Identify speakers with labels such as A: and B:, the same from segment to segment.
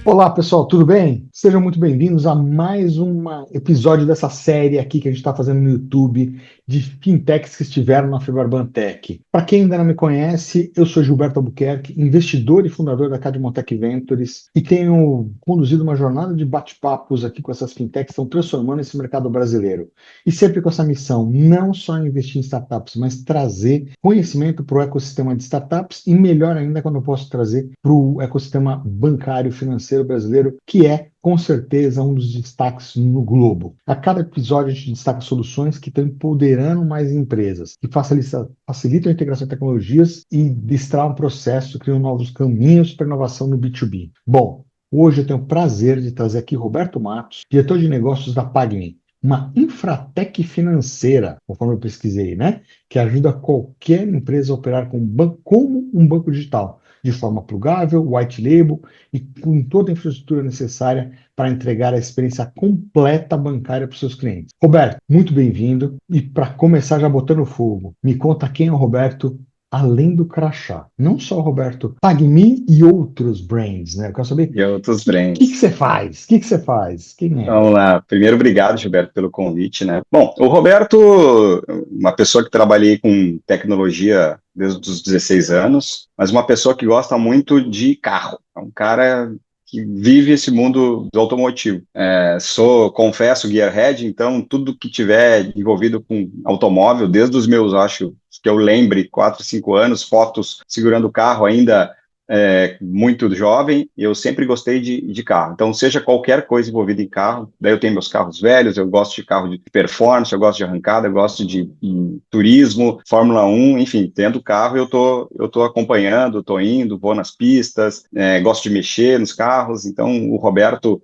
A: Olá, pessoal, tudo bem? Sejam muito bem-vindos a mais um episódio dessa série aqui que a gente está fazendo no YouTube de fintechs que estiveram na Febraban Tech. Para quem ainda não me conhece, eu sou Gilberto Albuquerque, investidor e fundador da Cadmontech Ventures e tenho conduzido uma jornada de bate-papos aqui com essas fintechs que estão transformando esse mercado brasileiro. E sempre com essa missão, não só investir em startups, mas trazer conhecimento para o ecossistema de startups e melhor ainda quando eu posso trazer para o ecossistema bancário financeiro brasileiro, que é, com certeza, um dos destaques no globo. A cada episódio a gente destaca soluções que estão empoderando mais empresas, que facilitam a integração de tecnologias e destravam o processo, criam novos caminhos para inovação no B2B. Bom, hoje eu tenho o prazer de trazer aqui Roberto Matos, diretor de negócios da PagMe, uma infratech financeira, conforme eu pesquisei, né? Que ajuda qualquer empresa a operar como um banco digital, de forma plugável, white label e com toda a infraestrutura necessária para entregar a experiência completa bancária para os seus clientes. Roberto, muito bem-vindo. E para começar já botando fogo, me conta quem é o Roberto além do crachá. Não só o Roberto, PagMe e outros brands, né? Eu quero saber
B: E outros
A: o que
B: brands.
A: você faz? O que você faz? Quem é?
B: Vamos lá. Primeiro, obrigado, Gilberto, pelo convite, né? Bom, o Roberto, uma pessoa que trabalhei com tecnologia desde os 16 anos, mas uma pessoa que gosta muito de carro. É um cara que vive esse mundo do automotivo. Confesso, gearhead, então tudo que tiver envolvido com automóvel, desde os meus, acho que eu lembre, 4, 5 anos, fotos segurando o carro ainda muito jovem, eu sempre gostei de carro. Então, seja qualquer coisa envolvida em carro, daí eu tenho meus carros velhos, eu gosto de carro de performance, eu gosto de arrancada, eu gosto de turismo, Fórmula 1, enfim, tendo carro, eu tô acompanhando, tô indo, vou nas pistas, gosto de mexer nos carros, então o Roberto,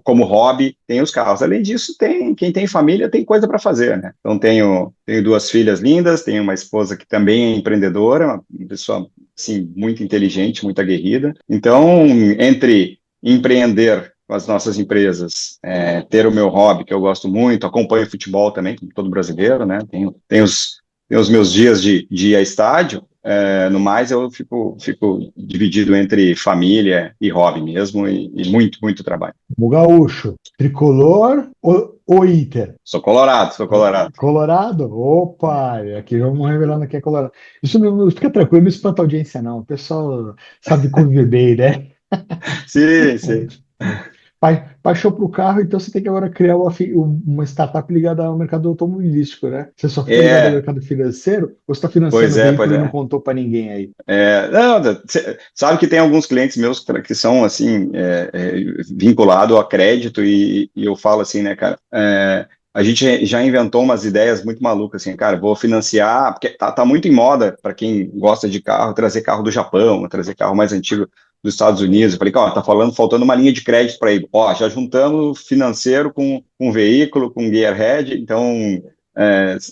B: como hobby, tem os carros. Além disso, quem tem família tem coisa para fazer, né? Então, tenho 2 filhas lindas, tenho uma esposa que também é empreendedora, uma pessoa, assim, muito inteligente, muito aguerrida. Então, entre empreender com as nossas empresas, ter o meu hobby, que eu gosto muito, acompanho futebol também, como todo brasileiro, né? Tenho os meus dias de ir a estádio. No mais, eu fico dividido entre família e hobby mesmo, e muito, muito trabalho.
A: O gaúcho, tricolor ou Inter?
B: Sou colorado, sou colorado.
A: Colorado? Opa, aqui vamos revelando que é colorado. Isso não fica tranquilo, não espanta a audiência, não. O pessoal sabe conviver bem, né?
B: Sim, sim.
A: Baixou para o carro, então você tem que agora criar uma startup ligada ao mercado automobilístico, né? Você só fica ligado ao
B: É,
A: mercado financeiro ou você está financiando
B: pois
A: o
B: é, pois
A: veículo e não
B: é.
A: contou para ninguém aí?
B: Não, sabe que tem alguns clientes meus que são, assim, vinculados a crédito, e eu falo assim, né, cara, a gente já inventou umas ideias muito malucas, assim, cara, vou financiar, porque tá muito em moda, para quem gosta de carro, trazer carro do Japão, trazer carro mais antigo dos Estados Unidos. Eu falei, ó, faltando uma linha de crédito para ir. Ó, já juntamos financeiro com veículo, com gearhead, então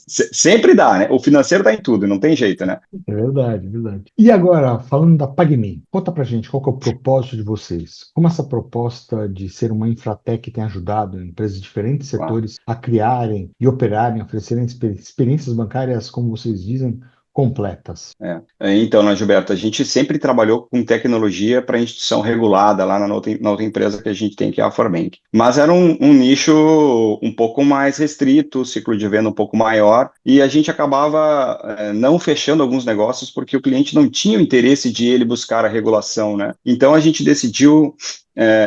B: sempre dá, né? O financeiro tá em tudo, não tem jeito, né?
A: É verdade, é verdade. E agora, falando da PagMe, conta pra gente qual que é o propósito de vocês. Como essa proposta de ser uma infratech tem ajudado empresas de diferentes setores a criarem e operarem, oferecerem experiências bancárias, como vocês dizem, completas.
B: Então, né, Gilberto, a gente sempre trabalhou com tecnologia para instituição regulada lá na outra empresa que a gente tem, que é a Forbank. Mas era um nicho um pouco mais restrito, ciclo de venda um pouco maior, e a gente acabava não fechando alguns negócios porque o cliente não tinha o interesse de ele buscar a regulação, né? Então, a gente decidiu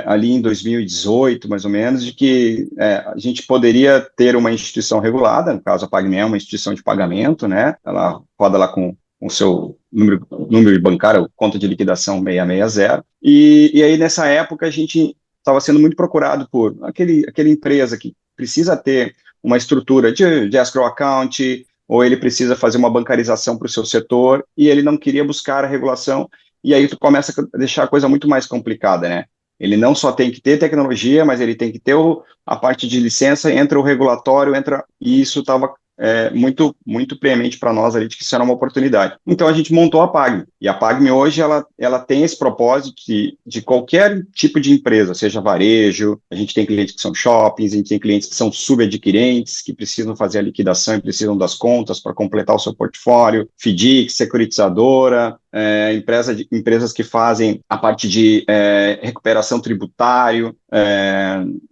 B: ali em 2018, mais ou menos, de que a gente poderia ter uma instituição regulada, no caso a PagMe é uma instituição de pagamento, né? Ela roda lá com o seu número bancário, conta de liquidação 660, e aí nessa época a gente estava sendo muito procurado por aquela empresa que precisa ter uma estrutura de escrow account, ou ele precisa fazer uma bancarização para o seu setor, e ele não queria buscar a regulação, e aí tu começa a deixar a coisa muito mais complicada, né? Ele não só tem que ter tecnologia, mas ele tem que ter a parte de licença, entra o regulatório, e isso estava muito, muito premente para nós ali de que isso era uma oportunidade. Então a gente montou a Pagme. E a Pagme hoje ela tem esse propósito de qualquer tipo de empresa, seja varejo, a gente tem clientes que são shoppings, a gente tem clientes que são subadquirentes, que precisam fazer a liquidação e precisam das contas para completar o seu portfólio, FDIC, securitizadora, empresas que fazem a parte de recuperação tributário,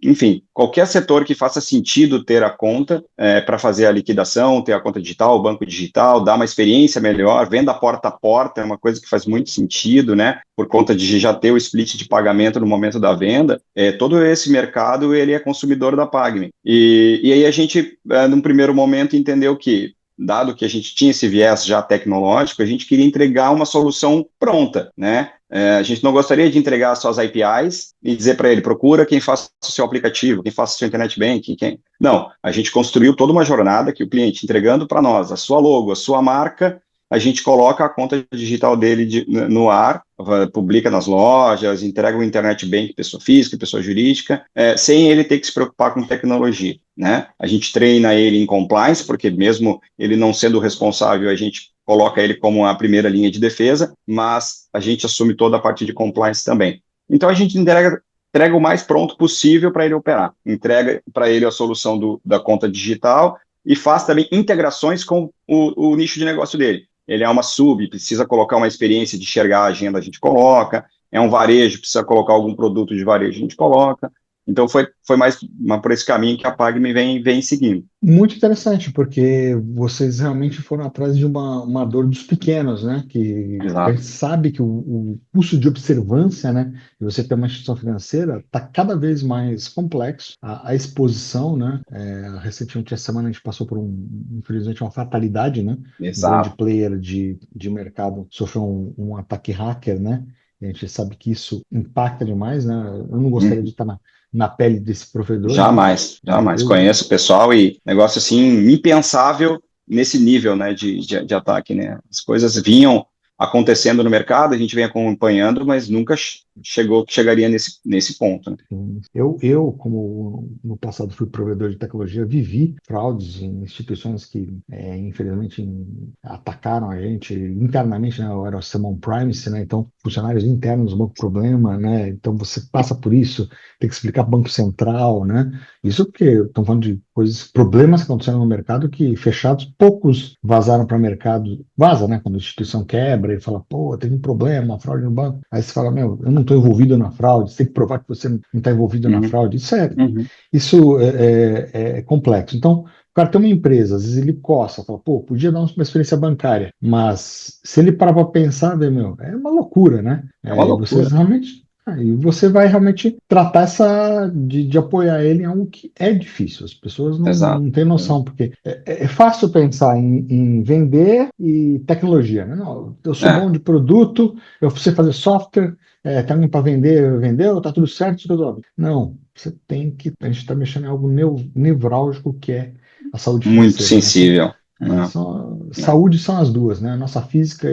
B: enfim, qualquer setor que faça sentido ter a conta para fazer a liquidação, ter a conta digital, o banco digital, dar uma experiência melhor, venda porta a porta, é uma coisa que faz muito sentido, né? Por conta de já ter o split de pagamento no momento da venda, todo esse mercado ele é consumidor da Pagme. E aí a gente, num primeiro momento, entendeu que dado que a gente tinha esse viés já tecnológico, a gente queria entregar uma solução pronta, né? A gente não gostaria de entregar só as APIs e dizer para ele, procura quem faça o seu aplicativo, quem faça o seu internet banking, quem... Não, a gente construiu toda uma jornada que o cliente entregando para nós a sua logo, a sua marca, a gente coloca a conta digital dele no ar, publica nas lojas, entrega o internet bank, pessoa física, pessoa jurídica, sem ele ter que se preocupar com tecnologia, né? A gente treina ele em compliance, porque mesmo ele não sendo responsável, a gente coloca ele como a primeira linha de defesa, mas a gente assume toda a parte de compliance também. Então a gente entrega o mais pronto possível para ele operar, entrega para ele a solução da conta digital e faz também integrações com o nicho de negócio dele. Ele é uma sub, precisa colocar uma experiência de enxergar a agenda, a gente coloca. É um varejo, precisa colocar algum produto de varejo, a gente coloca. Então, foi mais por esse caminho que a Pagme vem seguindo.
A: Muito interessante, porque vocês realmente foram atrás de uma dor dos pequenos, né? Que a gente
B: Exato.
A: sabe que o custo de observância, né? De você ter uma instituição financeira está cada vez mais complexo. A exposição, né? Recentemente, essa semana, a gente passou por infelizmente, uma fatalidade, né? Um grande
B: Exato.
A: player de mercado sofreu um ataque hacker, né? E a gente sabe que isso impacta demais, né? Eu não gostaria de estar na pele desse provedor, né?
B: Jamais, jamais.
A: Eu
B: Conheço o pessoal e negócio assim, impensável nesse nível, né, de ataque, né? As coisas vinham acontecendo no mercado, a gente vem acompanhando, mas nunca chegaria nesse ponto, né?
A: Sim. Eu, como no passado fui provedor de tecnologia, vivi fraudes em instituições que, infelizmente, atacaram a gente internamente, né? Eu era o sistema on-premise, né? Então, funcionários internos do banco problema, né? Então, você passa por isso, tem que explicar para o Banco Central, né? Isso porque estamos falando de coisas, problemas que aconteceram no mercado que, fechados, poucos vazaram para o mercado. Vaza, né? Quando a instituição quebra e fala, pô, teve um problema, uma fraude no banco. Aí você fala, meu, eu não estou envolvido na fraude, você tem que provar que você não está envolvido na
B: Uhum,
A: fraude.
B: uhum.
A: Isso é complexo. Então, o cara tem uma empresa, às vezes ele coça, fala, pô, podia dar uma experiência bancária, mas se ele parar para pensar, vê, meu, é uma loucura, né?
B: É uma
A: E vocês
B: loucura.
A: realmente. Aí você vai realmente tratar de apoiar ele em algo que é difícil. As pessoas
B: Exato.
A: não têm noção, porque é fácil pensar em vender e tecnologia, né? Não, eu sou bom
B: É,
A: de produto, eu sei fazer software, tem alguém para vender, vendeu, tá tudo certo, isso resolve. Não, você tem que. A gente está mexendo em algo nevrálgico que é a saúde
B: muito
A: financeira, né?
B: sensível. Né? Né?
A: Saúde são as duas, né? A nossa física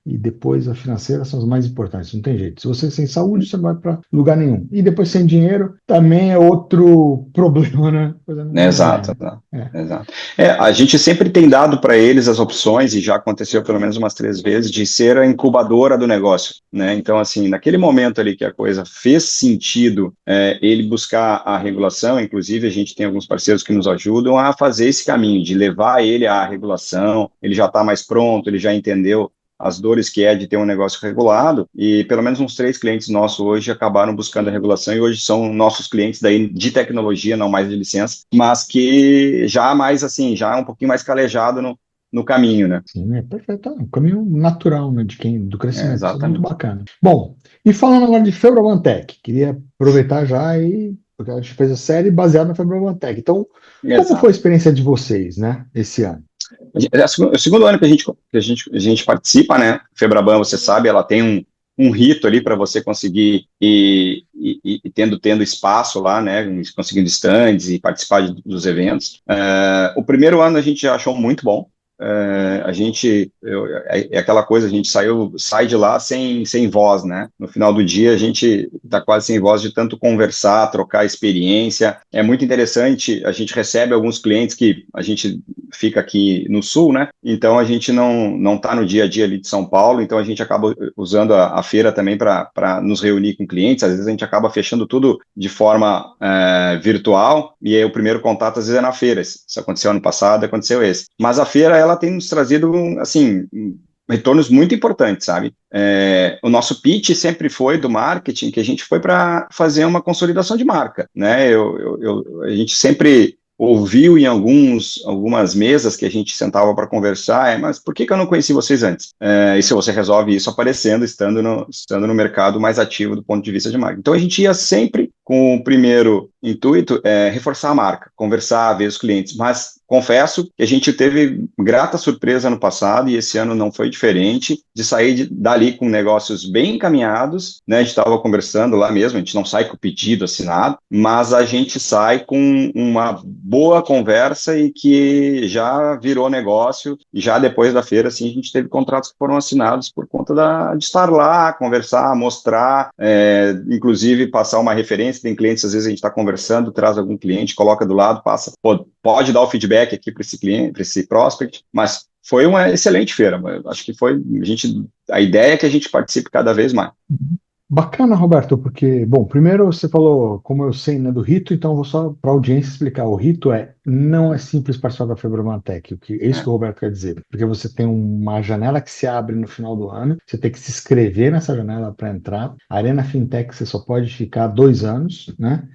A: e depois a financeira são as mais importantes, não tem jeito. Se você sem saúde, você não vai para lugar nenhum. E depois sem dinheiro, também é outro problema, né? A coisa não vai,
B: Exato,
A: né?
B: exato.
A: É.
B: Exato. A gente sempre tem dado para eles as opções, e já aconteceu pelo menos umas 3 vezes, de ser a incubadora do negócio, né? Então, assim, naquele momento ali que a coisa fez sentido, ele buscar a regulação, inclusive a gente tem alguns parceiros que nos ajudam a fazer esse caminho, de levar ele à regulação, ele já está mais pronto, ele já entendeu as dores que é de ter um negócio regulado, e pelo menos uns 3 clientes nossos hoje acabaram buscando a regulação e hoje são nossos clientes daí de tecnologia, não mais de licença, mas que já mais assim, já é um pouquinho mais calejado no caminho, né?
A: Sim, é perfeito. É um caminho natural, né, do crescimento. Isso é muito
B: Exatamente.
A: bacana. Bom, e falando agora de Febrabantec, queria aproveitar já porque a gente fez a série baseada na Febrabantec. Então, como foi a
B: Exato.
A: experiência de vocês, né, esse ano?
B: É o segundo ano que a gente participa, né? Febraban, você sabe, ela tem um rito ali para você conseguir ir tendo espaço lá, né? Conseguindo stands e participar dos eventos. O primeiro ano a gente já achou muito bom. É aquela coisa, a gente sai de lá sem voz, né? No final do dia a gente está quase sem voz de tanto conversar, trocar experiência. É muito interessante, a gente recebe alguns clientes que a gente fica aqui no sul, né? Então a gente não está no dia a dia ali de São Paulo, então a gente acaba usando a feira também para nos reunir com clientes. Às vezes a gente acaba fechando tudo de forma virtual, e aí o primeiro contato às vezes é na feira. Isso aconteceu ano passado, aconteceu esse. Mas a feira, ela tem nos trazido, assim, retornos muito importantes, sabe? O nosso pitch sempre foi do marketing, que a gente foi para fazer uma consolidação de marca, né? A gente sempre ouviu em algumas mesas que a gente sentava para conversar, mas por que eu não conheci vocês antes? E se você resolve isso aparecendo, estando no mercado mais ativo do ponto de vista de marca. Então a gente ia sempre com o primeiro intuito, reforçar a marca, conversar, ver os clientes, mas confesso que a gente teve grata surpresa no passado, e esse ano não foi diferente, de sair dali com negócios bem encaminhados, né? A gente estava conversando lá mesmo, a gente não sai com o pedido assinado, mas a gente sai com uma boa conversa e que já virou negócio, e já depois da feira, assim, a gente teve contratos que foram assinados por conta de estar lá, conversar, mostrar, inclusive passar uma referência. Tem clientes, às vezes a gente está conversando, traz algum cliente, coloca do lado, passa, pode dar o feedback aqui para esse cliente, para esse prospect, mas foi uma excelente feira. Acho que a ideia é que a gente participe cada vez mais.
A: Bacana, Roberto, porque, bom, primeiro você falou, como eu sei, né, do rito, então eu vou só para a audiência explicar. O rito não é simples participar da Febromantec, é isso que o Roberto quer dizer, porque você tem uma janela que se abre no final do ano, você tem que se inscrever nessa janela para entrar. A Arena Fintech você só pode ficar 2 anos, né?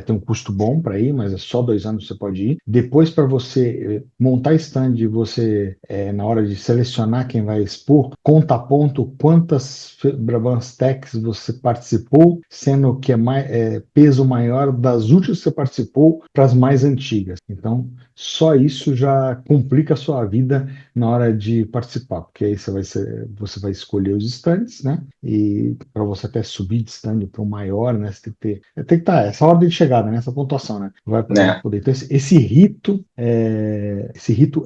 A: Tem um custo bom para ir, mas é só 2 anos que você pode ir. Depois, para você montar stand, você, na hora de selecionar quem vai expor, conta a ponto quantas Febrabantechs você participou, sendo que peso maior das últimas que você participou para as mais antigas. Então, só isso já complica a sua vida na hora de participar, porque aí você vai escolher os stands, né? E para você até subir de stand para o maior, né? Você tem que estar essa ordem de chegada, né? Essa pontuação, né? Vai para poder. Então, esse rito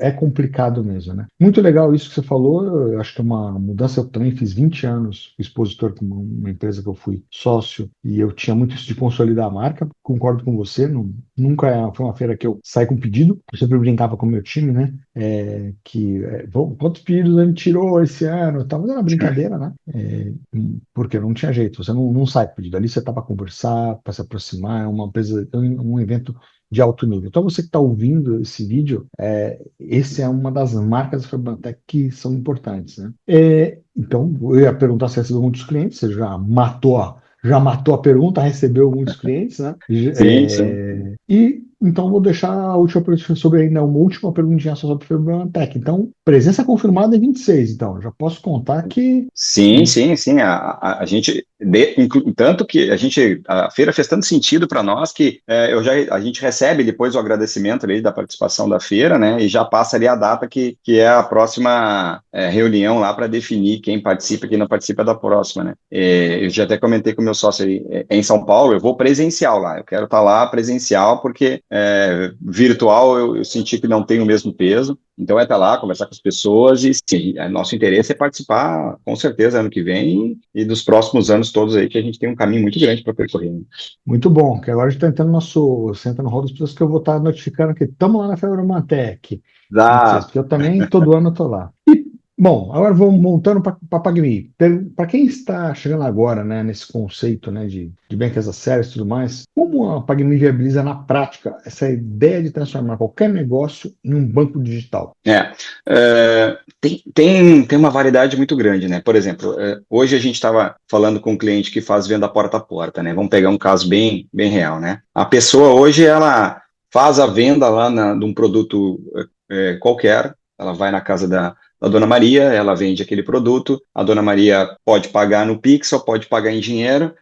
A: é complicado mesmo, né? Muito legal isso que você falou. Eu acho que é uma mudança. Eu também fiz 20 anos expositor com uma empresa que eu fui sócio, e eu tinha muito isso de consolidar a marca. Concordo com você, nunca foi uma feira que eu saí com pedido. Eu sempre brincava com o meu time, né? Quantos pedidos a gente tirou esse ano? Estava fazendo uma brincadeira, né? Porque não tinha jeito, você não sai com pedido. Ali você está para conversar, para se aproximar, é uma empresa, um evento de alto nível. Então, você que está ouvindo esse vídeo, esse é uma das marcas da Febrabantech que são importantes, né? Então, eu ia perguntar se recebeu muitos clientes, você já matou a pergunta, recebeu muitos clientes, né?
B: Sim, sim.
A: E então vou deixar a última pergunta sobre ainda uma última perguntinha só sobre Febrabantech. Então, presença confirmada em 26, então, já posso contar que.
B: Sim, sim, sim. A gente, tanto que a feira fez tanto sentido para nós que a gente recebe depois o agradecimento ali da participação da feira, né? E já passa ali a data que é a próxima reunião lá para definir quem participa e quem não participa da próxima, né? Eu já até comentei com o meu sócio aí, em São Paulo, eu vou presencial lá, eu quero estar lá presencial, porque virtual eu senti que não tem o mesmo peso. Então, estar lá, conversar com as pessoas, e sim, nosso interesse é participar, com certeza, ano que vem e dos próximos anos todos aí, que a gente tem um caminho muito grande para percorrer.
A: Muito bom, que agora a gente está entrando no você entra no rol das pessoas que eu vou estar notificando que estamos lá na Febromantech 26, porque eu também todo ano estou lá. Bom, agora vamos montando para a PagMe. Para quem está chegando agora, né, nesse conceito, né, de Bank as a Service e tudo mais, como a PagMe viabiliza na prática essa ideia de transformar qualquer negócio em um banco digital?
B: Tem uma variedade muito grande, né? Por exemplo, hoje a gente estava falando com um cliente que faz venda porta a porta, né? Vamos pegar um caso bem, bem real, né? A pessoa hoje, ela faz a venda lá de um produto qualquer, ela vai na casa da Dona Maria, ela vende aquele produto, a Dona Maria pode pagar no Pix ou pode pagar em dinheiro,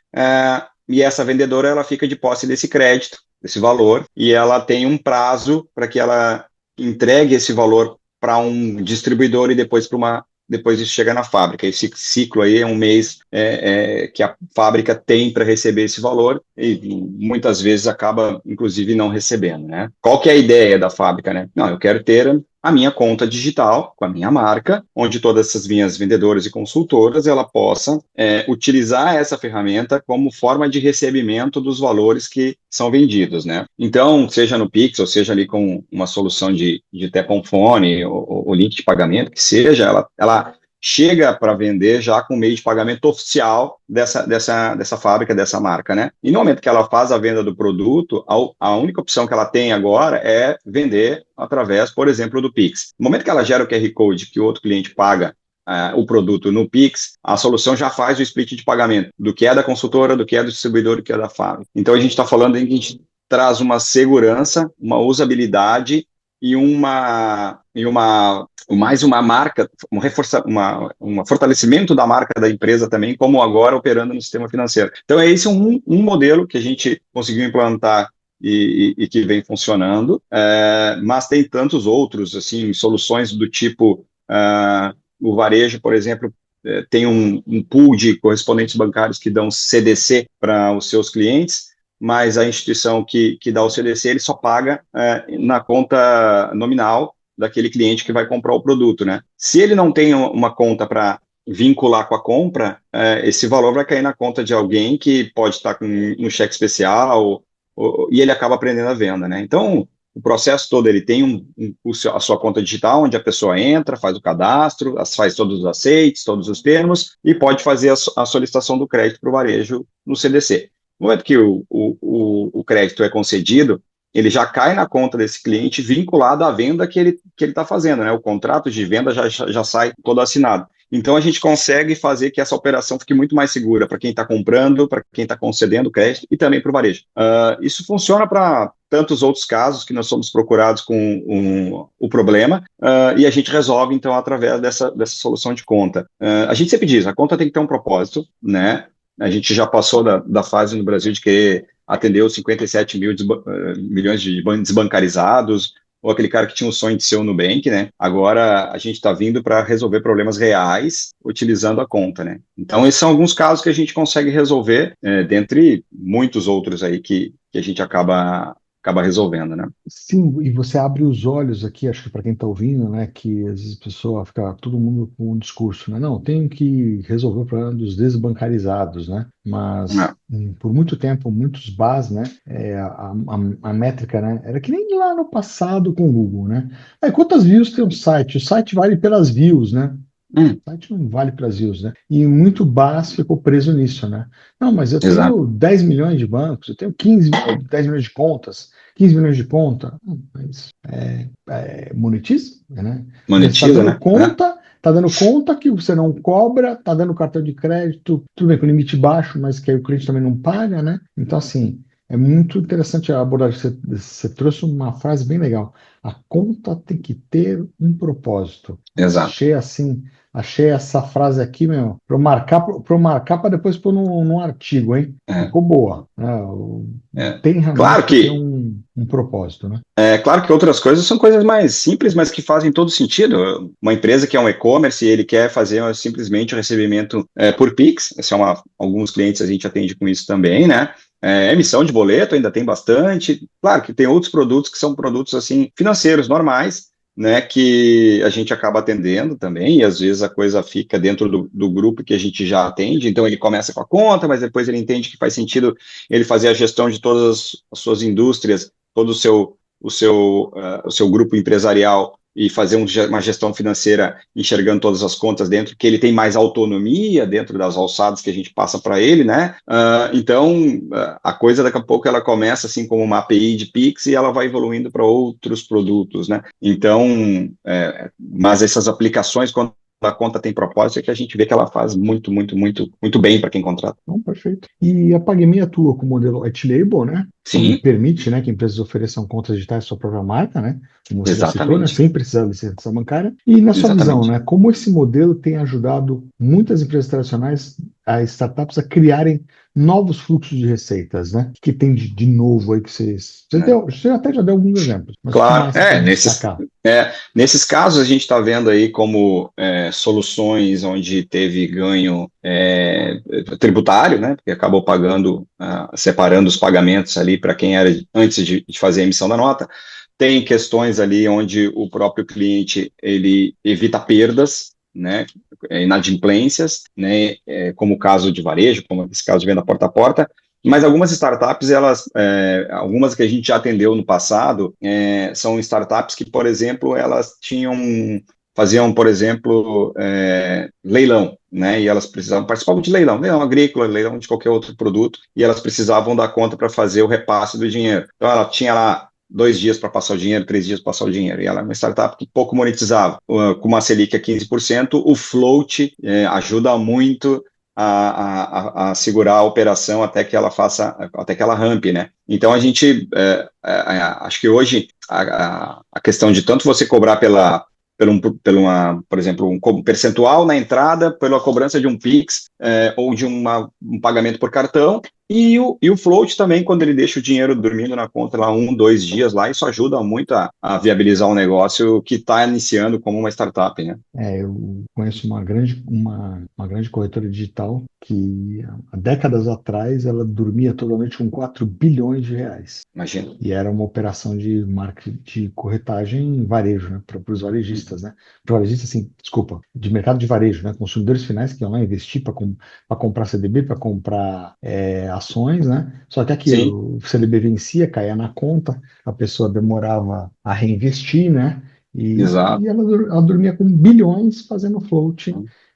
B: e essa vendedora, ela fica de posse desse crédito, desse valor, e ela tem um prazo para que ela entregue esse valor para um distribuidor e depois para depois isso chega na fábrica. Esse ciclo aí é um mês que a fábrica tem para receber esse valor e muitas vezes acaba, inclusive, não recebendo, né? Qual que é a ideia da fábrica, né? Não, eu quero ter a minha conta digital com a minha marca, onde todas essas minhas vendedoras e consultoras ela possa utilizar essa ferramenta como forma de recebimento dos valores que são vendidos, né? Então, seja no Pix, ou seja ali com uma solução de tap on phone, ou link de pagamento, que seja, ela chega para vender já com o meio de pagamento oficial dessa fábrica, dessa marca, né? E no momento que ela faz a venda do produto, a única opção que ela tem agora é vender através, por exemplo, do Pix. No momento que ela gera o QR Code que o outro cliente paga o produto no Pix, a solução já faz o split de pagamento do que é da consultora, do que é do distribuidor, do que é da fábrica. Então, a gente está falando em que a gente traz uma segurança, uma usabilidade e mais uma marca, um fortalecimento da marca da empresa também, como agora operando no sistema financeiro. Então, esse é um modelo que a gente conseguiu implantar e que vem funcionando, mas tem tantos outros, assim, soluções do tipo, o varejo, por exemplo, tem um pool de correspondentes bancários que dão CDC para os seus clientes, mas a instituição que dá o CDC, ele só paga na conta nominal daquele cliente que vai comprar o produto, né? Se ele não tem uma conta para vincular com a compra, esse valor vai cair na conta de alguém que pode estar com um cheque especial e ele acaba aprendendo a venda, né? Então, o processo todo, ele tem a sua conta digital, onde a pessoa entra, faz o cadastro, faz todos os aceites, todos os termos, e pode fazer a solicitação do crédito para o varejo no CDC. No momento que o crédito é concedido, ele já cai na conta desse cliente vinculado à venda que ele está fazendo, né? O contrato de venda já sai todo assinado. Então, a gente consegue fazer que essa operação fique muito mais segura para quem está comprando, para quem está concedendo crédito e também para o varejo. Isso funciona para tantos outros casos que nós somos procurados com o problema e a gente resolve, então, através dessa solução de conta. A gente sempre diz, a conta tem que ter um propósito, né? A gente já passou da fase no Brasil de querer atender os 57 milhões de desbancarizados, ou aquele cara que tinha um sonho de ser o Nubank, né? Agora a gente está vindo para resolver problemas reais utilizando a conta, né? Então, esses são alguns casos que a gente consegue resolver, dentre muitos outros aí que a gente acaba resolvendo, né?
A: Sim, e você abre os olhos aqui, acho que para quem está ouvindo, né, que às vezes a pessoa fica, todo mundo com um discurso, né, não, tenho que resolver o problema dos desbancarizados, né, mas por muito tempo, muitos BAs, né, a métrica, né, era que nem lá no passado com o Google, né, quantas views tem um site? O site vale pelas views, né, o site não vale pelas views, né? E muito BAS ficou preso nisso, né? Não, mas eu
B: Exato.
A: tenho 10 milhões de bancos, eu tenho 10 milhões de contas, 15 milhões de conta. Mas monetiza, né?
B: Monetiza,
A: Você tá dando
B: né?
A: conta, tá dando conta que você não cobra, tá dando cartão de crédito, tudo bem, com limite baixo, mas que aí o cliente também não paga, né? Então, assim, é muito interessante a abordagem. Você trouxe uma frase bem legal. A conta tem que ter um propósito.
B: Exato.
A: Achei essa frase aqui, meu, para eu marcar para depois pôr num artigo, hein? Ficou boa. Tem realmente
B: claro que
A: ter um propósito, né?
B: Claro que outras coisas são coisas mais simples, mas que fazem todo sentido. Uma empresa que é um e-commerce, ele quer fazer simplesmente o recebimento por Pix. Alguns clientes a gente atende com isso também, né? Emissão de boleto ainda tem bastante. Claro que tem outros produtos que são produtos assim financeiros normais, né, que a gente acaba atendendo também, e às vezes a coisa fica dentro do grupo que a gente já atende, então ele começa com a conta, mas depois ele entende que faz sentido ele fazer a gestão de todas as suas indústrias, todo o seu grupo empresarial e fazer uma gestão financeira enxergando todas as contas dentro, que ele tem mais autonomia dentro das alçadas que a gente passa para ele, né? Então, a coisa daqui a pouco ela começa assim como uma API de Pix e ela vai evoluindo para outros produtos, né? Então, mas essas aplicações, quando a conta tem propósito, é que a gente vê que ela faz muito, muito, muito, muito bem para quem contrata.
A: Perfeito. E a PagMe atua com o modelo white label, né?
B: Sim.
A: Que permite, né, que empresas ofereçam contas digitais à sua própria marca, né? Como você já citou, né? Sem precisar de licença bancária. E na sua visão, né, como esse modelo tem ajudado muitas empresas tradicionais as startups a criarem novos fluxos de receitas, né? O que tem de novo aí que você até já deu alguns exemplos, mas o que
B: Claro,
A: mais você pode destacar?
B: nesses casos a gente está vendo aí como soluções onde teve ganho tributário, né, porque acabou pagando, separando os pagamentos ali para quem era antes de fazer a emissão da nota. Tem questões ali onde o próprio cliente ele evita perdas, né, inadimplências, né, como o caso de varejo, como esse caso de venda porta a porta. Mas algumas startups, algumas que a gente já atendeu no passado, são startups que, por exemplo, faziam, por exemplo, leilão, né? E elas participavam de leilão agrícola, leilão de qualquer outro produto, e elas precisavam dar conta para fazer o repasse do dinheiro. Então, ela tinha lá 2 dias para passar o dinheiro, 3 dias para passar o dinheiro. E ela é uma startup que pouco monetizava. Com uma Selic a 15%, o float ajuda muito a segurar a operação até que ela rampe, né? Então a gente acho que hoje a questão de tanto você cobrar por exemplo, um percentual na entrada pela cobrança de um Pix ou de um pagamento por cartão, e o float também, quando ele deixa o dinheiro dormindo na conta lá 1, 2 dias lá, isso ajuda muito a viabilizar um negócio que está iniciando como uma startup, né?
A: Eu conheço uma grande corretora digital que há décadas atrás ela dormia totalmente com 4 bilhões de reais.
B: Imagina.
A: E era uma operação de marketing de corretagem em varejo, né, para os varejistas, né? Para varejistas, assim, desculpa, de mercado de varejo, né? Consumidores finais que iam lá investir para comprar CDB, para comprar ações, né? Só que
B: Sim,
A: aquilo, o CDB vencia, caía na conta, a pessoa demorava a reinvestir, né? E
B: exato.
A: ela dormia com bilhões fazendo float.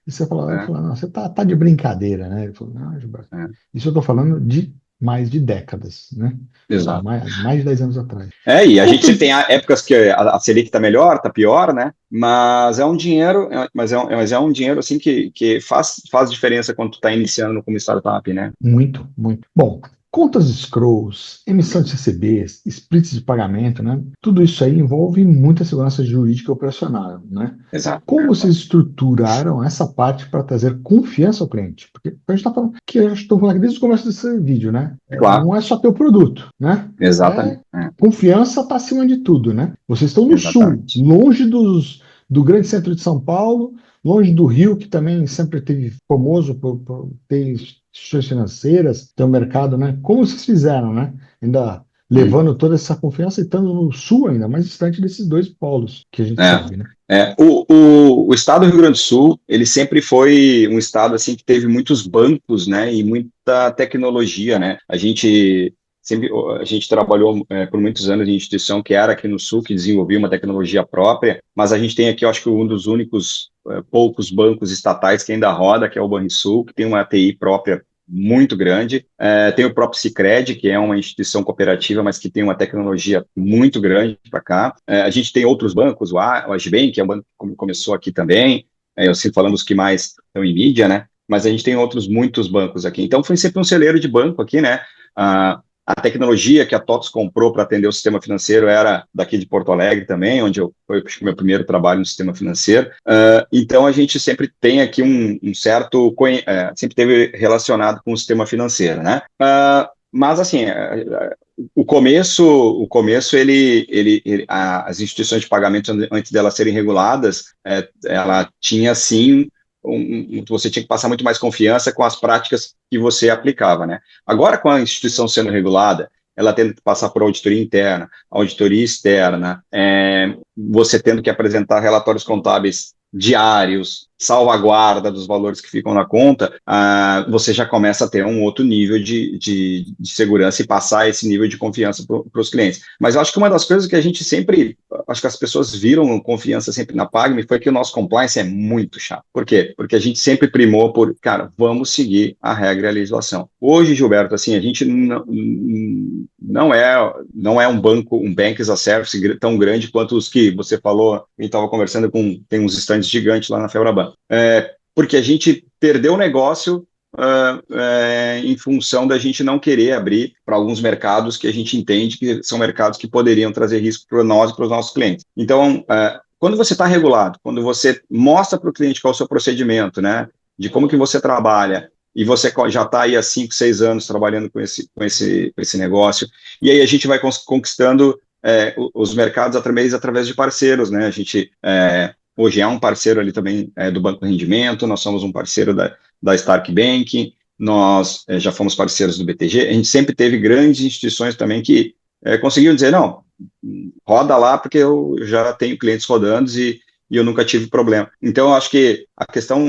A: E você
B: É,
A: fala, não, você tá de brincadeira, né? Ele falou, não, Gilberto,
B: é,
A: isso eu tô falando de mais de décadas, né? Há
B: exato.
A: mais de 10 anos atrás.
B: E a gente sempre tem
A: Quantas,
B: épocas que a Selic está melhor, está pior, né? Mas é um dinheiro, mas é um dinheiro assim que faz diferença quando tu está iniciando como startup, né?
A: Muito, muito. Bom, contas scrolls, emissão de CCBs, splits de pagamento, né? Tudo isso aí envolve muita segurança jurídica e operacional, né?
B: Exato.
A: Como vocês estruturaram essa parte para trazer confiança ao cliente? Porque a gente está falando que eu estou falando aqui desde o começo desse vídeo, né?
B: Claro,
A: Não é só ter o produto, né?
B: exatamente.
A: Confiança está acima de tudo, né? Vocês estão no sul,
B: Exatamente.
A: longe do grande centro de São Paulo, longe do Rio, que também sempre teve famoso por ter instituições financeiras, ter um mercado, né? Como vocês fizeram, né? Ainda
B: Hum.
A: levando toda essa confiança e estando no sul ainda, mais distante desses dois polos que a gente
B: É,
A: sabe, né?
B: o estado do Rio Grande do Sul, ele sempre foi um estado assim que teve muitos bancos, né, e muita tecnologia, né. A gente trabalhou por muitos anos em instituição que era aqui no Sul, que desenvolvia uma tecnologia própria, mas a gente tem aqui, eu acho que um dos únicos poucos bancos estatais que ainda roda, que é o Banrisul, que tem uma TI própria muito grande. Tem o próprio Sicredi, que é uma instituição cooperativa, mas que tem uma tecnologia muito grande para cá. A gente tem outros bancos, o Agibank, que é um banco que começou aqui também. Eu sinto falando os que mais estão em mídia, né? Mas a gente tem muitos bancos aqui. Então, foi sempre um celeiro de banco aqui, né? A tecnologia que a TOTS comprou para atender o sistema financeiro era daqui de Porto Alegre também, onde foi o meu primeiro trabalho no sistema financeiro. Então, a gente sempre tem aqui um certo, sempre teve relacionado com o sistema financeiro, né? Mas, assim, o começo as instituições de pagamento, antes delas serem reguladas, ela tinha, sim, você tinha que passar muito mais confiança com as práticas que você aplicava, né? Agora, com a instituição sendo regulada, ela tendo que passar por auditoria interna, auditoria externa, você tendo que apresentar relatórios contábeis diários, salvaguarda dos valores que ficam na conta, você já começa a ter um outro nível de segurança e passar esse nível de confiança para os clientes. Mas eu acho que uma das coisas que a gente sempre, acho que as pessoas viram confiança sempre na Pagme foi que o nosso compliance é muito chato. Por quê? Porque a gente sempre primou por, cara, vamos seguir a regra e a legislação. Hoje, Gilberto, assim, a gente não é um bank as a service tão grande quanto os que você falou, a gente estava conversando tem uns estandes gigantes lá na Febraban. Porque a gente perdeu o negócio em função da gente não querer abrir para alguns mercados que a gente entende que são mercados que poderiam trazer risco para nós e para os nossos clientes. Então, quando você está regulado, quando você mostra para o cliente qual é o seu procedimento, né, de como que você trabalha, e você já está aí há 5, 6 anos trabalhando com esse negócio, e aí a gente vai conquistando os mercados através de parceiros, né? A gente hoje é um parceiro ali também do Banco Rendimento, nós somos um parceiro da Stark Bank, nós já fomos parceiros do BTG, a gente sempre teve grandes instituições também que conseguiam dizer, não, roda lá porque eu já tenho clientes rodando e eu nunca tive problema. Então, eu acho que a questão,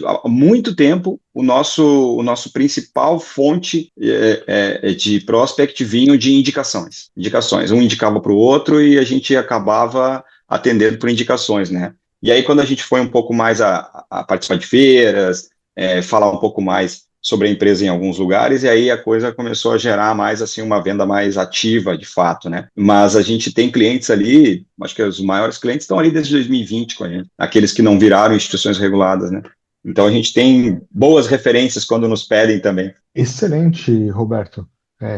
B: há muito tempo, o nosso principal fonte de prospect vinha de indicações. Um indicava para o outro e a gente acabava atendendo por indicações, né? E aí, quando a gente foi um pouco mais a participar de feiras, falar um pouco mais sobre a empresa em alguns lugares, e aí a coisa começou a gerar mais, assim, uma venda mais ativa, de fato, né? Mas a gente tem clientes ali, acho que os maiores clientes estão ali desde 2020 com a gente, aqueles que não viraram instituições reguladas, né? Então a gente tem boas referências quando nos pedem também.
A: Excelente, Roberto.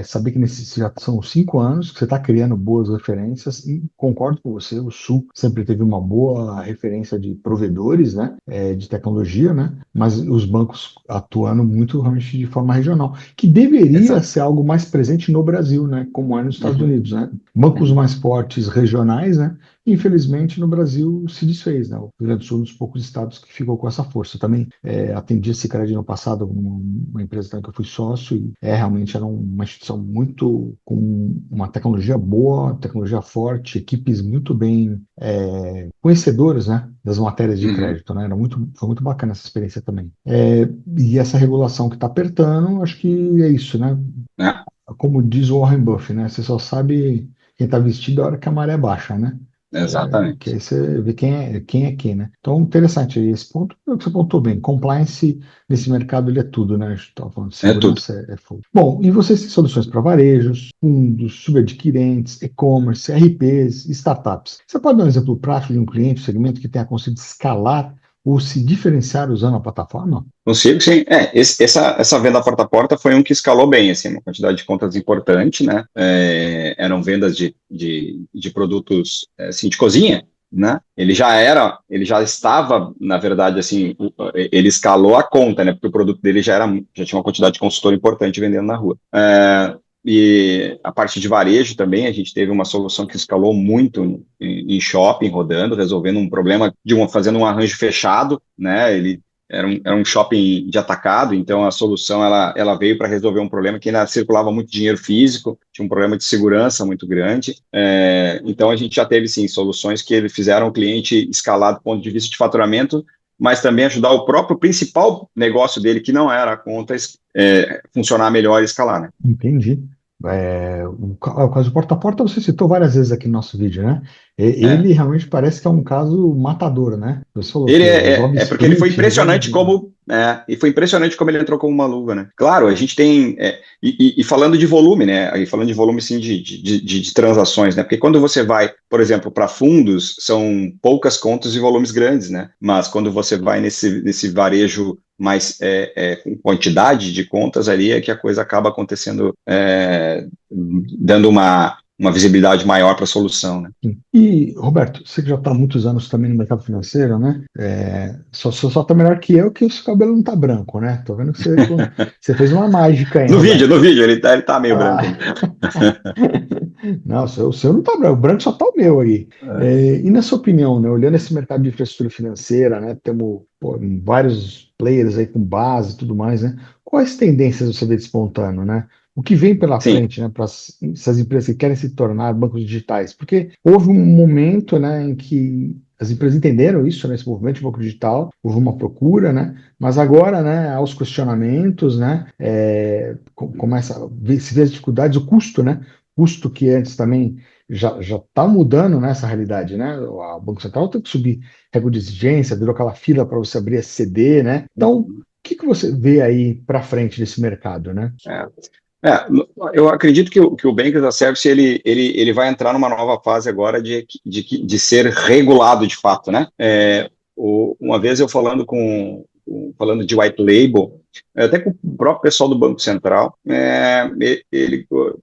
A: Saber que nesses já são 5 anos que você está criando boas referências e concordo com você, o Sul sempre teve uma boa referência de provedores, né, de tecnologia, né, mas os bancos atuando muito realmente de forma regional, que deveria
B: Exato.
A: ser algo mais presente no Brasil, né, como é nos Estados
B: Uhum.
A: Unidos, né, bancos
B: Uhum.
A: mais fortes regionais, né, infelizmente no Brasil se desfez, né, o Rio Grande do Sul é um dos poucos estados que ficou com essa força. Também atendi esse crédito no passado, uma empresa também que eu fui sócio e realmente era uma instituição muito com uma tecnologia boa, tecnologia forte, equipes muito bem conhecedoras, né, das matérias de
B: Uhum.
A: crédito, né, foi muito bacana essa experiência também. E essa regulação que está apertando, acho que é isso, né?
B: É,
A: Como diz o Warren Buffett, né? Você só sabe quem está vestido a hora que a maré baixa, né? Que
B: exatamente.
A: aí você vê quem é quem, né? Então, interessante aí esse ponto, é o que você pontou bem. Compliance nesse mercado ele é tudo, né? A gente estava falando de
B: É tudo.
A: segurança, é fogo. Bom, e vocês têm soluções para varejos, fundos, subadquirentes, e-commerce, RPs, startups. Você pode dar um exemplo prático de um cliente, um segmento que tenha conseguido escalar ou se diferenciar usando a plataforma?
B: Consigo, sim. Essa venda porta a porta foi um que escalou bem, assim, uma quantidade de contas importante, né? Eram vendas de produtos, assim, de cozinha, né? Ele já estava, na verdade, assim, ele escalou a conta, né? Porque o produto dele já tinha uma quantidade de consultor importante vendendo na rua. E a parte de varejo também, a gente teve uma solução que escalou muito em shopping, rodando, resolvendo um problema fazendo um arranjo fechado, né? Ele era um shopping de atacado, então a solução ela veio para resolver um problema que ainda circulava muito dinheiro físico, tinha um problema de segurança muito grande. Então a gente já teve sim soluções que fizeram o cliente escalar do ponto de vista de faturamento, mas também ajudar o próprio principal negócio dele, que não era a conta, funcionar melhor e escalar, né?
A: Entendi. O caso do porta a porta você citou várias vezes aqui no nosso vídeo, né?
B: É.
A: Ele realmente parece que é um caso matador, né? Você falou
B: Ele
A: que resolve
B: porque ele foi
A: split,
B: impressionante
A: resolve.
B: e foi impressionante como ele entrou como uma luva, né? Claro, a gente tem, e falando de volume, né? E falando de volume, sim, de transações, né? Porque quando você vai, por exemplo, para fundos, são poucas contas e volumes grandes, né? Mas quando você vai nesse varejo mais com quantidade de contas ali, é que a coisa acaba acontecendo, dando uma visibilidade maior para a solução, né?
A: Sim. E, Roberto, você que já está há muitos anos também no mercado financeiro, né? Só tá melhor que eu, que o seu cabelo não tá branco, né? Tô vendo que você fez uma mágica aí,
B: No vídeo,
A: Roberto.
B: no vídeo, ele tá meio branco.
A: Ah, não, o seu não tá branco, o branco só tá o meu aí. E na sua opinião, né, olhando esse mercado de infraestrutura financeira, né, temos vários players aí com base e tudo mais, né? Quais tendências você vê despontando, né? O que vem pela
B: Sim,
A: frente, né, para essas empresas que querem se tornar bancos digitais? Porque houve um momento, né, em que as empresas entenderam isso, né, esse movimento de banco digital, houve uma procura, né? Mas agora, né, aos questionamentos, né, começa se ver as dificuldades, o custo, né? Custo que antes também já está mudando nessa realidade, né? O Banco Central tem que subir régua de exigência, virou aquela fila para você abrir SCD, né? Então, o que você vê aí para frente desse mercado, né?
B: é. É, eu acredito que o Bank as a Service ele vai entrar numa nova fase agora de ser regulado de fato, né? Uma vez eu falando de white label, até com o próprio pessoal do Banco Central, a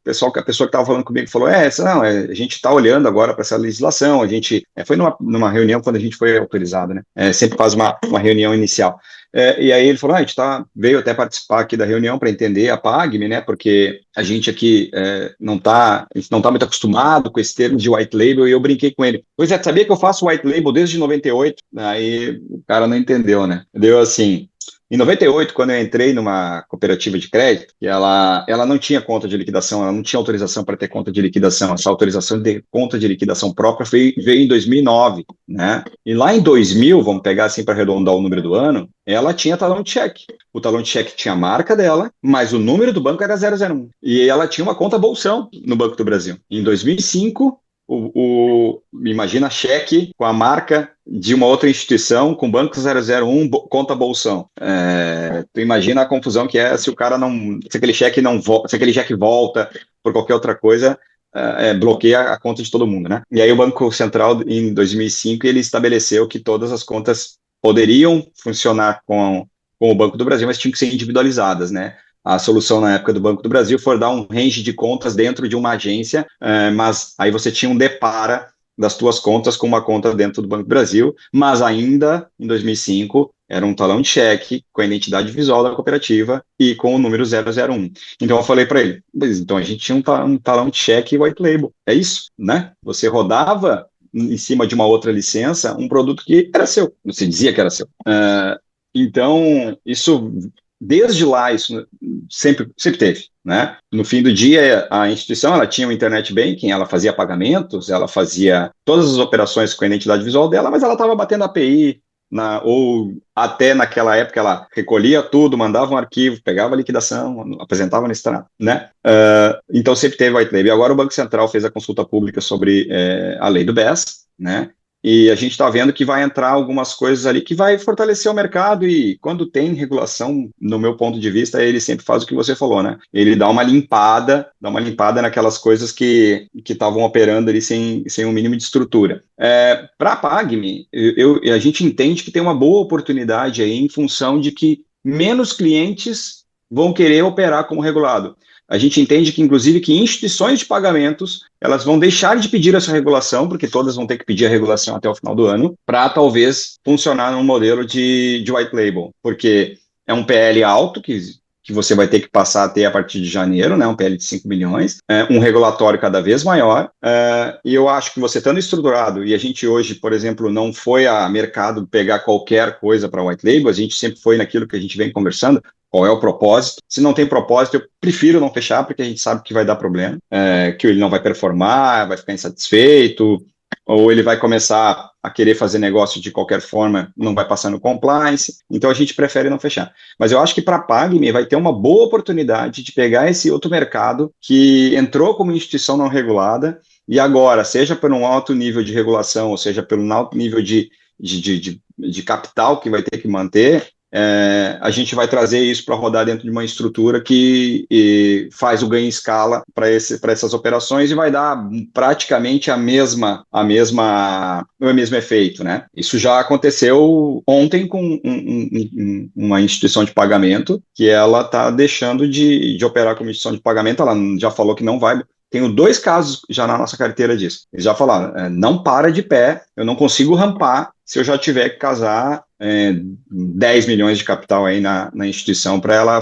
B: pessoa que estava falando comigo falou, não, a gente está olhando agora para essa legislação, a gente foi numa reunião quando a gente foi autorizado, né? Sempre faz uma reunião inicial. E aí ele falou, a gente veio até participar aqui da reunião para entender a PAGME, né, porque a gente aqui a gente não tá muito acostumado com esse termo de white label, e eu brinquei com ele. Pois é, sabia que eu faço white label desde 98? Aí o cara não entendeu, né? Deu assim... Em 98, quando eu entrei numa cooperativa de crédito, e ela não tinha conta de liquidação, ela não tinha autorização para ter conta de liquidação. Essa autorização de conta de liquidação própria veio em 2009, né? E lá em 2000, vamos pegar assim para arredondar o número do ano, ela tinha talão de cheque. O talão de cheque tinha a marca dela, mas o número do banco era 001. E ela tinha uma conta bolsão no Banco do Brasil. Em 2005, imagina cheque com a marca de uma outra instituição, com banco 001, conta bolsão. Tu imagina a confusão que é se o cara não, se aquele cheque não se aquele cheque volta por qualquer outra coisa, bloqueia a conta de todo mundo, né? E aí o Banco Central, em 2005, ele estabeleceu que todas as contas poderiam funcionar com o Banco do Brasil, mas tinham que ser individualizadas, né? A solução na época do Banco do Brasil foi dar um range de contas dentro de uma agência, mas aí você tinha um depara das tuas contas com uma conta dentro do Banco do Brasil, mas ainda em 2005 era um talão de cheque com a identidade visual da cooperativa e com o número 001. Então eu falei para ele, então a gente tinha um talão de cheque white label, é isso, né? Você rodava em cima de uma outra licença um produto que era seu, você dizia que era seu. Então, isso... Desde lá, isso sempre teve, né? No fim do dia, a instituição, ela tinha o internet banking, ela fazia pagamentos, ela fazia todas as operações com a identidade visual dela, mas ela estava batendo API, ou até naquela época ela recolhia tudo, mandava um arquivo, pegava a liquidação, apresentava no extrato, né? Então sempre teve white label. Agora o Banco Central fez a consulta pública sobre a lei do BES, né? E a gente está vendo que vai entrar algumas coisas ali que vai fortalecer o mercado, e quando tem regulação, no meu ponto de vista, ele sempre faz o que você falou, né? Ele dá uma limpada naquelas coisas que estavam operando ali sem um mínimo de estrutura. Para a PAGME, a gente entende que tem uma boa oportunidade aí em função de que menos clientes vão querer operar como regulado. A gente entende que, inclusive, que instituições de pagamentos, elas vão deixar de pedir essa regulação, porque todas vão ter que pedir a regulação até o final do ano, para talvez funcionar num modelo de white label, porque é um PL alto que você vai ter que passar a ter a partir de janeiro, né, um PL de 5 milhões, um regulatório cada vez maior, e eu acho que você estando estruturado, e a gente hoje, por exemplo, não foi a mercado pegar qualquer coisa para white label, a gente sempre foi naquilo que a gente vem conversando, qual é o propósito. Se não tem propósito, eu prefiro não fechar, porque a gente sabe que vai dar problema, que ele não vai performar, vai ficar insatisfeito, ou ele vai começar a querer fazer negócio de qualquer forma, não vai passar no compliance, então a gente prefere não fechar. Mas eu acho que para a PAGME vai ter uma boa oportunidade de pegar esse outro mercado que entrou como instituição não regulada, e agora, seja por um alto nível de regulação, ou seja, pelo alto nível de capital que vai ter que manter, a gente vai trazer isso para rodar dentro de uma estrutura que faz o ganho em escala para essas operações, e vai dar praticamente o mesmo efeito, né? Isso já aconteceu ontem com uma instituição de pagamento que ela está deixando de operar como instituição de pagamento. Ela já falou que não vai. Tenho 2 casos já na nossa carteira disso. Eles já falaram, não para de pé, eu não consigo rampar se eu já tiver que casar 10 milhões de capital aí na instituição para ela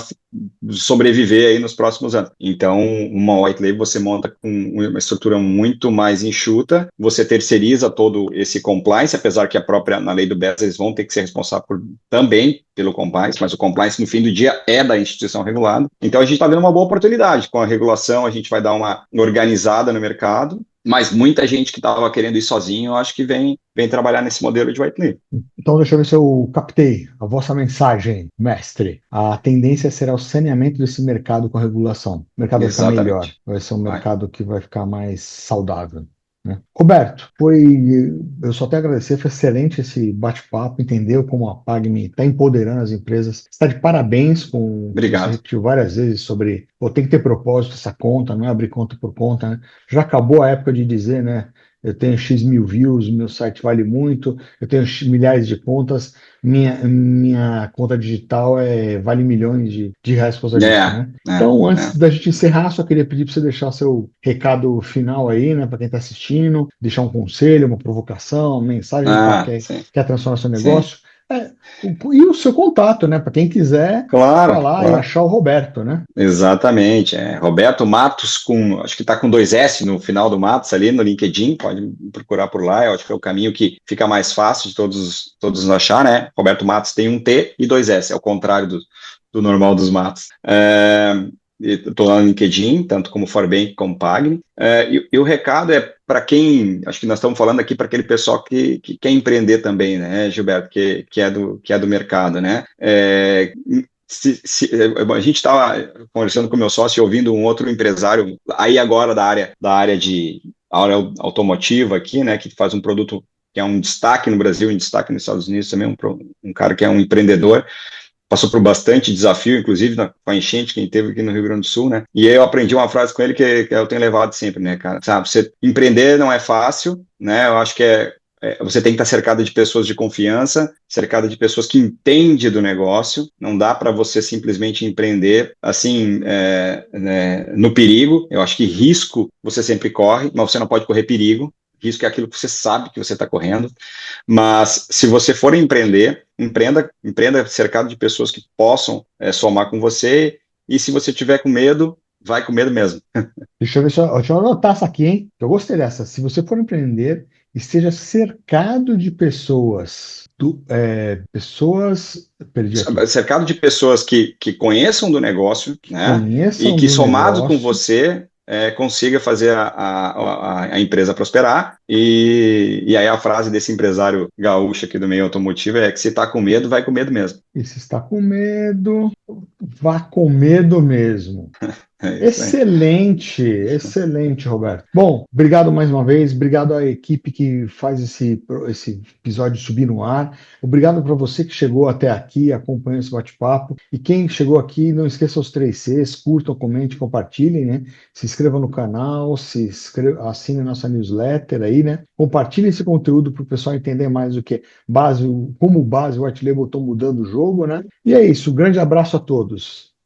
B: sobreviver aí nos próximos anos. Então, uma white label você monta com uma estrutura muito mais enxuta, você terceiriza todo esse compliance, apesar que na lei do BES eles vão ter que ser responsáveis também pelo compliance, mas o compliance no fim do dia é da instituição regulada. Então, a gente está vendo uma boa oportunidade. Com a regulação, a gente vai dar uma organizada no mercado, mas muita gente que estava querendo ir sozinho, eu acho que vem trabalhar nesse modelo de white label.
A: Então, deixa eu ver se eu captei a vossa mensagem, mestre. A tendência será o saneamento desse mercado com a regulação. O mercado vai ficar melhor, vai ser um mercado que vai ficar mais saudável, né? Roberto, eu só tenho a agradecer, foi excelente esse bate-papo, entendeu como a PAGME está empoderando as empresas. Está de parabéns com o que você repetiu várias vezes sobre, tem que ter propósito essa conta, não é abrir conta por conta, né? Já acabou a época de dizer, né? Eu tenho X mil views, meu site vale muito, eu tenho milhares de contas, minha conta digital vale milhões de reais por causa disso, né? Então, antes da gente encerrar, só queria pedir para você deixar seu recado final aí, né, para quem está assistindo, deixar um conselho, uma provocação, uma mensagem para quem quer transformar seu negócio. E o seu contato, né? Para quem quiser
B: Claro,
A: falar e
B: claro.
A: achar o Roberto, né?
B: Exatamente. Roberto Matos, acho que está com dois S no final do Matos ali no LinkedIn, pode procurar por lá, eu acho que é o caminho que fica mais fácil de todos achar, né? Roberto Matos tem um T e dois S, é o contrário do normal dos Matos. Estou lá no LinkedIn, tanto como Forbank como Pagni. E o recado é para quem, acho que nós estamos falando aqui para aquele pessoal que quer empreender também, né, Gilberto, que é do mercado, né? A gente estava conversando com o meu sócio e ouvindo um outro empresário aí agora da área automotiva aqui, né, que faz um produto que é um destaque no Brasil, um destaque nos Estados Unidos também, um cara que é um empreendedor, passou por bastante desafio, inclusive com a enchente que a gente teve aqui no Rio Grande do Sul, né? E aí eu aprendi uma frase com ele que eu tenho levado sempre, né, cara? Sabe, você empreender não é fácil, né? Eu acho que você tem que estar cercado de pessoas de confiança, cercado de pessoas que entendem do negócio. Não dá para você simplesmente empreender assim, né, no perigo. Eu acho que risco você sempre corre, mas você não pode correr perigo. Risco é aquilo que você sabe que você está correndo. Mas se você for empreender, empreenda cercado de pessoas que possam somar com você. E se você tiver com medo, vai com medo mesmo.
A: Deixa eu ver, deixa eu anotar essa aqui, hein? Eu gostei dessa. Se você for empreender, esteja cercado de pessoas, perdi aqui,
B: Cercado de pessoas que conheçam do negócio,
A: que
B: né? E
A: conheçam
B: que
A: do
B: somado com
A: negócio.
B: você consiga fazer a empresa prosperar. E aí a frase desse empresário gaúcho aqui do meio automotivo é que se está com medo, vai com medo mesmo.
A: E se está com medo, vá com medo mesmo.
B: É isso aí.
A: Excelente, excelente, Roberto. Bom, obrigado mais uma vez, obrigado à equipe que faz esse episódio subir no ar. Obrigado para você que chegou até aqui, acompanhou esse bate-papo. E quem chegou aqui, não esqueça os 3 Cs, curtam, comentem, compartilhem, né? Se inscreva no canal, assine nossa newsletter aí, né? Compartilhe esse conteúdo para o pessoal entender mais o que é base, como base o White Label estão mudando o jogo, né? E é isso, grande abraço a todos.